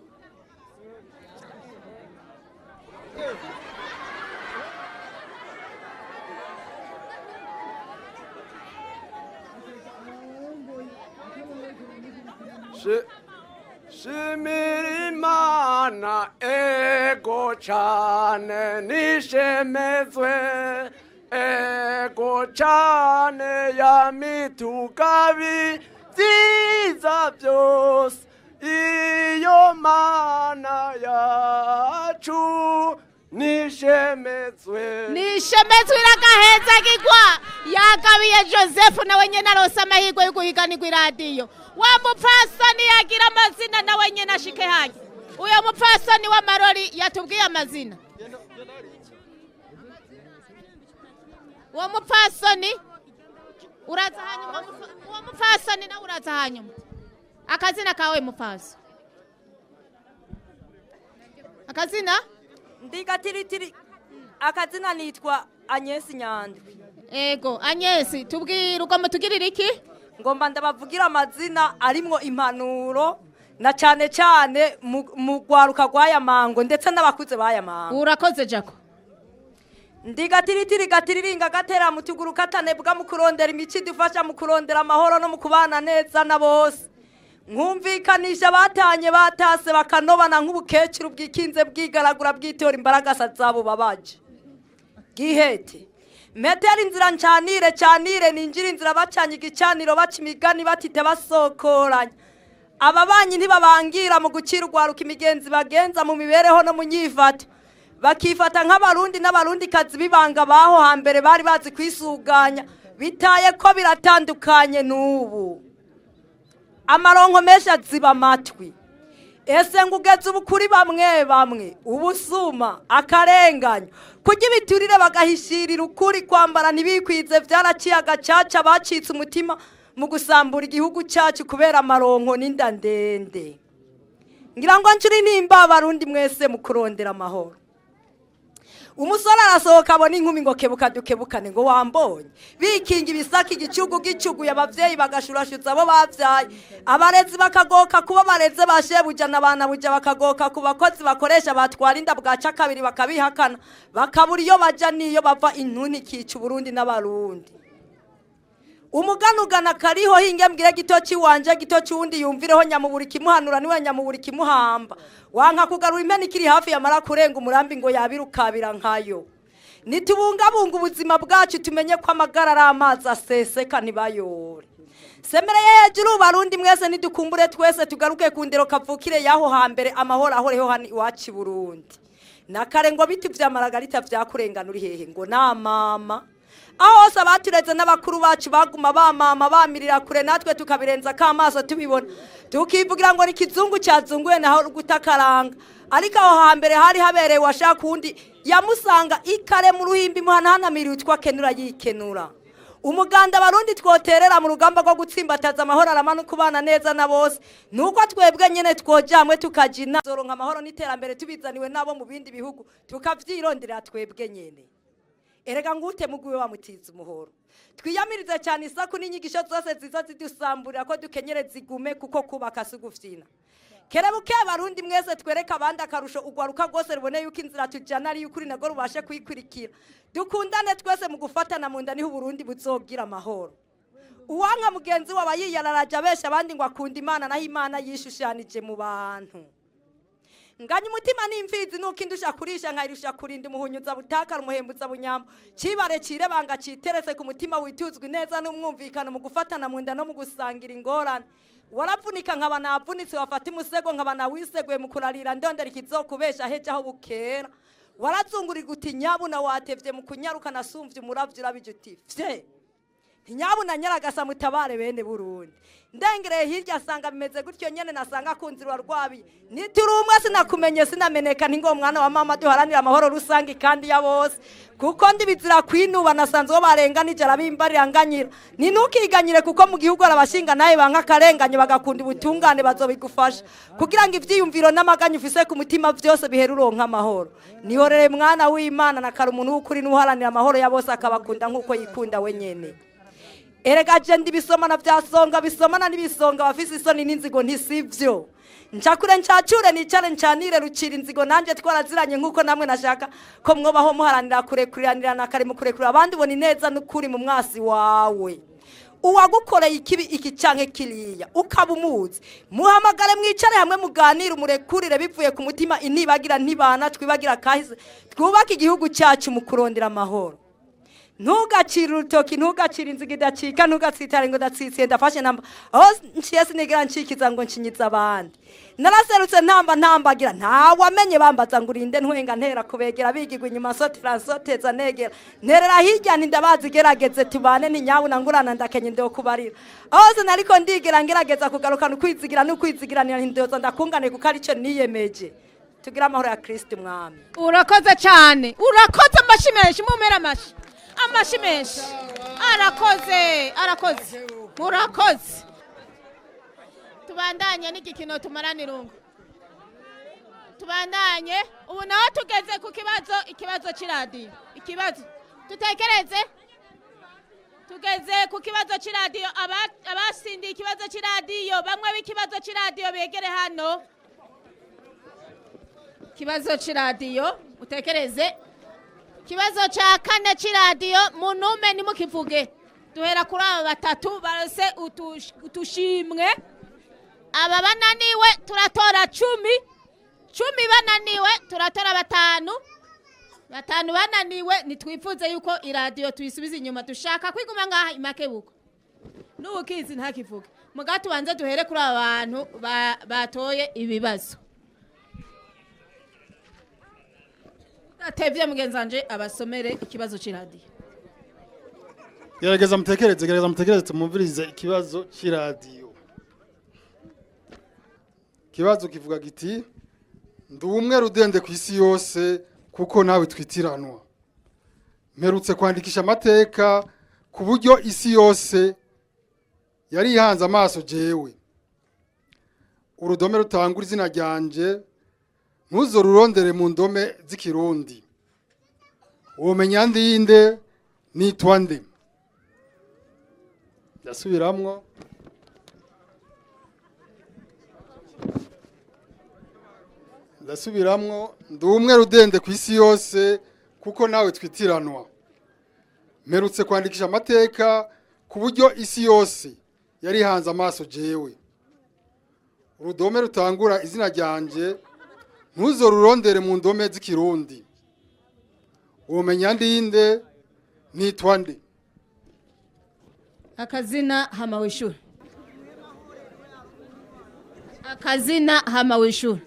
Shimira Imana ego cane nishemezwe ego cane yamitugabi vyiza vyose iyo Mana yacu nishemezwe iragahezagirwa yagabiye Joseph nawe nyene arose amahirwe yo guhiganirwa iradiyo. Wa mupfasoni yagira amazina nawe nyene ashike haje. Uyo mupfasoni wa Marori yatubwiye amazina. Wa mupfasoni uraza hanyuma wa mupfasoni na uraza hanyuma. Akazina kawe mupfaso. Akazina? Ndigatiritiri. Akazina nitwa Anyesi Nyandwi. Ego, Anyesi, tubwira ugomba tugirira iki? Ngomba ndabavugira amazina arimwo impanuro na cyane mu gwaruka gwaya mango ndetse n'abakuze baya mango. Urakoze Jako. Ndigatiritiriringa gatera mutuguru katanebwa mu kurondera imici dufasha mu kurondera amahoro no mu kubana neza na bose. Nkumvikanisha batanye batase bakanobana nk'ubukecuru bw'ikinze bwigaragura bwitora imbaraga zabo babaje. Gihete metera inzira ncanire ninjira inzira bacanye igicaniro baca imigani batite basokoranya. Ababanyi ntibabangira mu gucira urwaruka imigenzi bagenza mu mibereho no mu nyifato. Bakifata nk'abarundi n'abarundi kazi bibanga baho hambere bari bazi kwisuganya bitaye ko biratandukanye n'ubu. Amaronko mesha ziba matwi. Ese ngugeze ubukuri bamwe ubusuma akarenganyo kujya ibiturire bagahishirira ukuri kwambara ntibikwize vyaraciye agacaca bacitse umutima mu gusambura igihugu cyacu kubera amaronko n'inda ndende. Ngira ngo ncuri nimba abarundi mwese mu kurondera amahoro. Umusore arasohoka abona inkumi ngo kebuka dukebukane ngo wambonye bikinga ibisaki igicugu gicuguye abavyeyi bagashurashutsa abo bavyaye abarezi bakagoka kuba bareze bashebujana abana buja bakagoka ku bakozi bakoresha batwara inda bwaca kabiri bakabihakana bakabura iyo baja niyo bava intuni kica Burundi n'abarundi. Umuganugana kariho hingembwire gitoci wanje gitoci wundi yumvireho nyamuburi kimuhanura niwe nyamuburi kimuhamba wanka kugarura imeni kiri hafi ya mara kurenga umurambi ngo yabirukabira nkayo. Nitubungabunga ubuzima bwacu tumenye ko amagara ari amazi aseseka ntibayore. Semereye hejuru barundi mwese nidukumbure twese tugaruke ku ndero kavukire yaho hambere amahoro ahoreho hani iwacu Burundi. Nakare ngo biti vya Maragarita vyakurengana uri hehe ngo na mama. Aho sabatureze n'abakuru bacu baguma bamama bamirira kure natwe tukabirenza kamaso tubibona tukivugira ngo ni kizungu cyazunguye naho gutakaranga ariko aho hambere hari habereye washaka kundi yamusanga ikare mu ruhimbi muhananamiriwe twakenura yikenura. Umuganda barundi twoterera mu rugamba rwo gutsimbataza amahoro aramana kubana neza na bose nuko twebwe nyene twojamwe tukajina zoronka amahoro n'iterambere tubizaniwe nabo mu bindi bihugu tukavyirondera twebwe nyene. Erega ngute muguwe wamutiza umuhoro. Twiyamirize cyane isaku n'inyigisho zose ziza zidusamburira ko dukenyere zigume kuko kubaka sugufyina. kerebuke abarundi mwese twereka abandi akarusho ugwaruka rwose rubone yuko inzira tujana ari y'ukuri nago rubashe kuyikurikira dukundane twese mu gufatana mu nda niho Burundi buzogira amahoro uwanka mugenzi waba yiyararaje abesha abandi ngo akunda Imana naho Imana yishushanije mu bantu nganye umutima n'imfizi nuko indusha kurisha nkayirusha kurinda umuhunyuza butakara umuhembuza bunyambo cibare cirebanga citeretse ku mutima wituzwe neza n'umwumvikano mu gufatana mu nda no mu gusangira ingorane waravunika nkaba navunitse wafata imusego nkaba nawiseguye mu kurarira ndondera ikizokubesha heje aho bukera warazungurira uti nyabuna watevye mu kunyaruka nasumvye umuravyo urabije uti vye nyabuna nyaragasa mutabare bene Burundi ndengereye hirya asanga bimeze gutyo nyene nasanga kunzirwa rwabi niturumwe sinakumenye sinameneka ningo mwana wa mama duharanira amahoro rusangi kandi ya bose kuko ndibizira kwinuba nasanzwe barenganije arabimbarira nganyira ninukiganyire kuko mu gihugu arabashinga naye banka karenganye bagakunda ubutungane bazobigufasha kugira ngo ivyiyumviro n'amaganya ufise ku mutima vyose biheruronka amahoro nihorere mwana w'Imana nakara umuntu w'ukuri nuharanira amahoro ya bose akabakunda nkuko yikunda we nyene erega je ndibisomana vyasonga bisomana n'ibisonga bafise isoni n'inzigo ntisivyo ncakure ncacure nicare ncanire rucira inzigo nanje twaraziranye nkuko namwe nashaka ko mwobaho muharanira kurekuriranira na kare mukurekura abandi ubona neza n'ukuri mu mwasi wawe uwagukoreye ikibi iki canke kiriya ukaba umuzi muhamagare mwicare hamwe muganire umurekurire bivuye ku mutima inibagira ntibana twibagira kahise twubaka igihugu cyacu mu kurondera amahoro ntugacire urutoki ntugacire inziga idacika ntugatsitare ngo ndatsitsiye ndafashe namba aho nciye sinigira ncikiza ngo nshinyiza abandi naraserutse ntambagira ntawamenye bambaza ngo urinde ntwenga ntera kubegera bigirwa inyuma soti fransoteza negera nerera hirya ndabazi gerageze tubane n'inyabuna ngurana ndakenye ndo kubarira aho se nariko ndigera ngerageza kugaruka n'ukwizigira n'ukwizigiranira ndoza ndakungane kuko arico niyemeje tugira amahoro ya Kristo mwami urakoze cyane urakoze amashimeshi mumera amashi amashimeshi arakoze murakoze tubandanye n'igikino tumarane irungu tubandanye ubu naho tugeze ku ikibazo c'iradiyo ikibazo tutekereze tugeze ku kibazo c'iradiyo abasindiye ikibazo c'iradiyo bamwe b'ikibazo c'iradiyo begere hano ikibazo c'iradiyo utekereze kibazo cha kane c'iradiyo munume nimukivuge duhera kuri aba batatu barose utushimwe aba bananiwe turatora 10 bananiwe turatora 5 bananiwe nitwifuze yuko iradiyo tuyisubiza inyuma dushaka kwiguma ngaha imakebuko n'ubukizi ntakivuge mugato banze duhere kuri aba bantu batoye ibibazo atevye mugenzanje abasomere ikibazo c'iradiyo gerageza mutekereze tumumvirize ikibazo c'iradiyo ikibazo kivuga giti ndumwe rudende ku isi yose kuko nawe twitiranwa mperutse kwandikisha amateka ku buryo isi yose yari ihanze amaso jewe urudome rutangura izina ryanje ntuzorurondere mu ndome z'ikirundi womenya ndinde nitwa nde ndasubiramwo ndumwe rudende ku isi yose kuko nawe twitiranwa mperutse kwandikisha amateka ku buryo isi yose yari hanze amaso jewe urudome rutangura izina ryanje ntuzorurondere mu ndome z'ikirundi womenya ndinde nitwa nde akazina hama wishura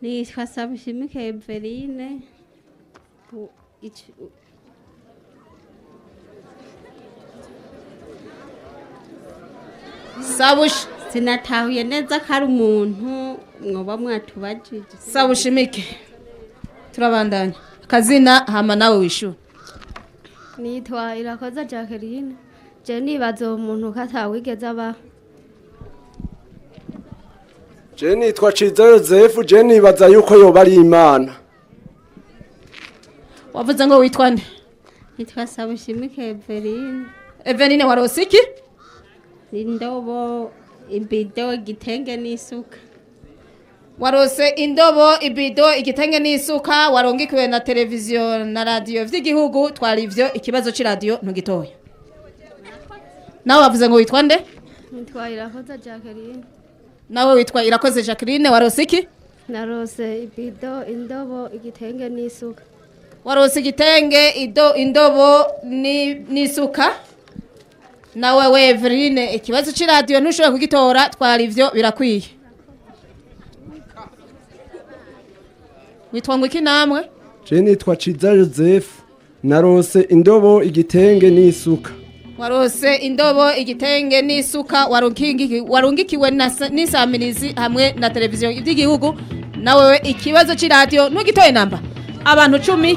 nitwa Sabushimike Eveline sinatahuye neza ko ari umuntu mwoba mwatubajije Sabushimike turabandanya akazina hama nawe wishura nitwa Irakoza Jacqueline je nibaza umuntu katawigeze aba je nitwa Ciza Joseph je nibaza yuko yoba ari Imana wavuze ngo witwa nde nitwa Sabushimike Eveline Eveline warosiki Nindobo ibido igitenge n'isuka. Warose indobo, ibido, igitenge n'isuka, warongikiwe na televiziyo na radio vy'igihugu. Twari ivyo ikibazo c'iradio ntugitoya. Nawe wavuze ngo witwa nde? Nitwa Irakoze Jacqueline. Nawe witwa Irakoze Jacqueline. Warose iki? Narose ibido, indobo, igitenge n'isuka. Warose igitenge, indobo n'isuka. Nawe Weverine, ikibazo c'iradio ntushobora kugitora. Twari ivyo birakwiye. Witwa ngo iki namwe? Je nitwa Ciza Joseph. Narose indobo igitenge n'isuka. Warose indobo, igitenge n'isuka, warungikiwe n'isamirizi hamwe na televiziyo y'igihugu. Nawe ikibazo c'iradio ntugitoye namba. Abantu 10.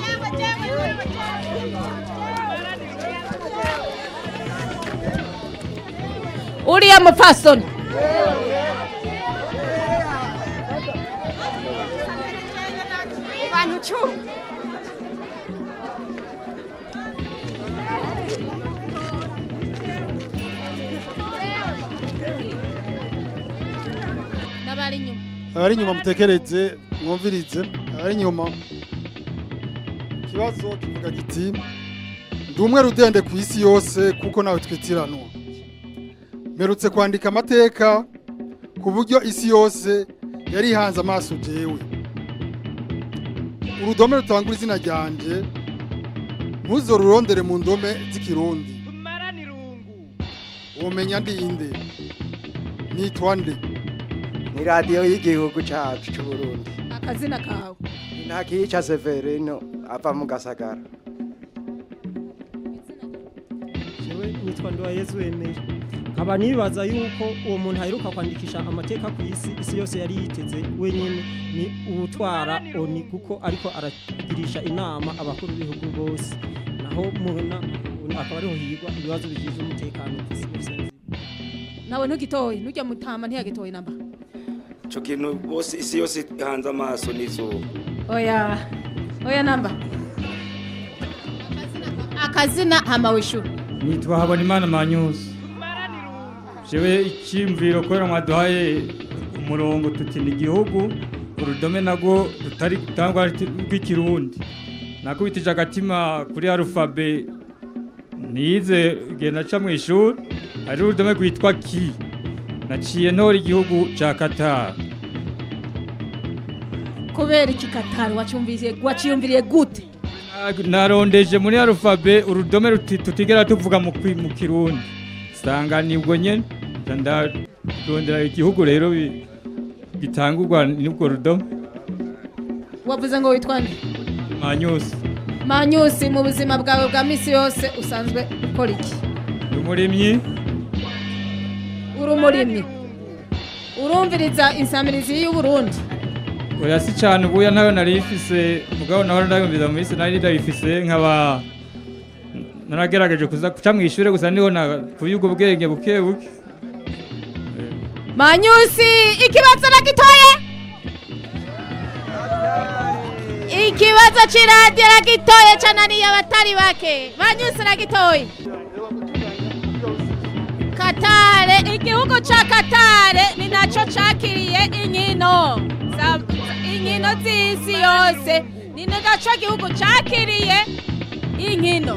Uriya mupfasoni. Abantu 10. Abari nyuma mutekereze mwumvirize. Abari nyuma ikibazo kivuga giti ndumwe rudende ku isi yose kuko nawe twitiranwa. Merutse kwandika amateka ku buryo isi yose yari hanze amaso jewe. Urudome rutangura izina ryanje ntuzorurondere mu ndome z'ikirundi. Tumarane Irungu. Umenya ndi inde? Nitwa nde? Ni radio y'igihugu cyacu cy'u Burundi. Akazina kawe? Ntakica Severino ava mu Gasagara. Jewe nitwa Nduwayezu Emile. Nkaba nibaza yuko uwo muntu aheruka kwandikisha amateka ku isi yose yari yiteze wenyine ni ubutwara oni kuko ariko aragirisha inama abakuru b'ibihugu bose. Naho mubona akaba ariho higwa ibibazo bigize umutekano ku isi yose. Nawe ntugitoye, ntujya mutama ntiyagitoye namba. Ico kintu bose isi yose hanze amaso n'izuba. Oya namba. Akazina hama wishu. Nitwa Habonimana Manyusi. Jewe icyimviro kwera mwaduhaye umurongo tutinda igihugu urudome nago rutari gutangwa rw'ikirundi. Nakubitije agatima kuri alphabe nize genda ca mu ishuri ari urudome rwitwa ki. Naciye ntora igihugu ca Qatar. Kubera iki Qatar waciyumviriye gute? Narondeje muri alphabe urudome tutigera tuvuga mu kirundi. Sanga nibwo nyene ndondera igihugu rero bitangurwa n'ubwo rudome. Wavuze ngo witwa nde? Manyusi, mu buzima bwawe bwa misi yose usanzwe ukora iki? Umurimyi. Urumurimyi. Urumviriza insamirizi y'u Burundi. Oya si cyane ubuya nayo narifise mugabo naho ndayumviza mu misi nari ndayifise nkaba naragerageje kuca mu ishure gusa niho kuyuga ubwenge buke buke. Manyusi, ikibazo nagitoye? Ikibazo c'iradio nagitoye cananiye abatari bake. Manyusi nagitoye. Qatar, igihugu ca Qatar ni naco cakiriye inkino z'isi yose. Ni naco gihugu cakiriye inkino.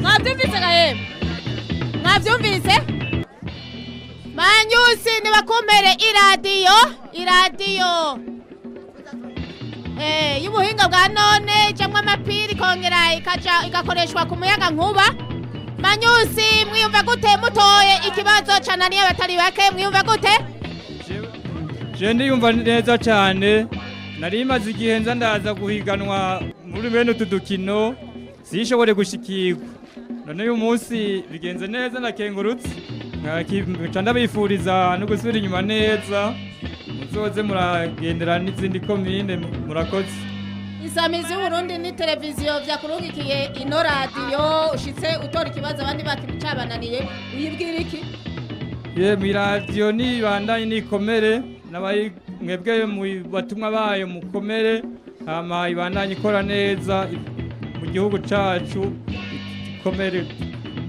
Mwavyumvise gahe? Mwavyumvise? Manyusi nibakomere iradiyo y'ubuhinga bwa none cyangwa amapiri kongera igakoreshwa ku muyaga nkuba. Manyusi mwiyumva gute mutoye ikibazo cananiye abatari bake mwiyumva gute? Je ndiyumva neza cyane nari maze igihe nza ndaza guhiganwa muri bene tudukino sishobore gushikirwa. None uyu munsi bigenze neza nakengurutse ndabifuriza no gusubira inyuma neza muzoze muragendera n'izindi komine murakoze. Isamizi y'Uburundi ni televiziyo vyakurungikiye ino radio ushitse utora ikibazo abandi bakicabananiye uyibwira iki? Mu radio ni bandanye nikomere nabaye mwebwe mu batumwa bayo mukomere hama ibandanye ikora neza mu gihugu cacu ikomere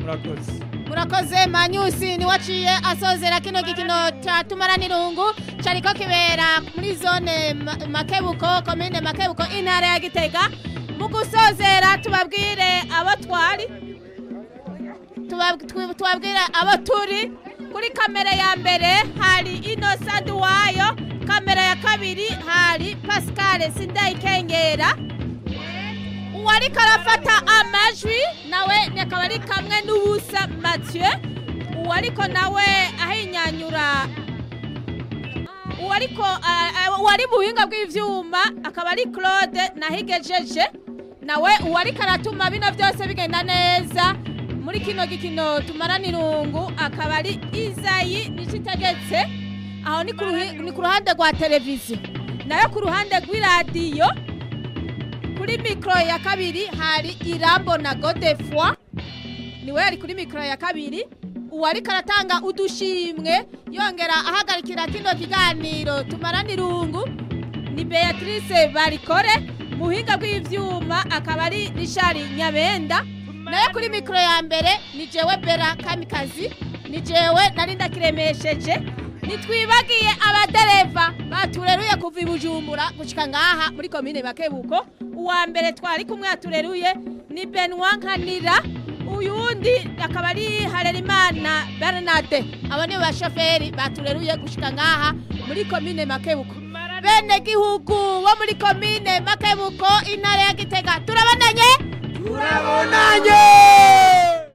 murakoze. murakoze Manyusi ni waciye asozera kino gikino cha Tumarane Irungu cariko kibera muri zone Makebuko komine Makebuko intara ya Gitega mu gusozera tubabwire abatwari tubabwire abaturi kuri kamera ya mbere hari Innocent Wayo kamera ya kabiri hari Pascal Sindayikengera uwari karafata amajwi nawe nekaba ari kamwe n'ubusa Mathieu uwariko nawe ahinyanyura uwari buhinga bw'ivyuma akaba ari Claude nahigejeje nawe uwari karatuma bino byose bigenda neza muri kino gikino Tumarane Irungu akaba ari Izayi Nikitegetse aho ni ku ruhande rwa televiziyo nayo ku ruhande rw'iradiyo kuri mikro ya kabiri hari Irambo na Godefroid niwe ari kuri mikro ya kabiri uwari karatanga udushimwe yongera ahagarikira kino kiganiro Tumarane Irungu ni Beatrice Barikore muhinga bw'ivyuma akaba ari Richard Nyabenda nayo kuri mikro ya mbere ni jewe Bera Kamikazi ni jewe narinda kiremesheje nitwibagiye abadereva batureruye kuva ibujumbura gushika ngaha muri komine Makebuko uwa mbere twari kumwe atureruye ni Benoit Nkanira uyundi akaba ari Harerimana Bernard abo ni bashoferi batureruye gushika ngaha muri komine Makebuko bene gihugu wo muri komine Makebuko intara ya Gitega turabonanye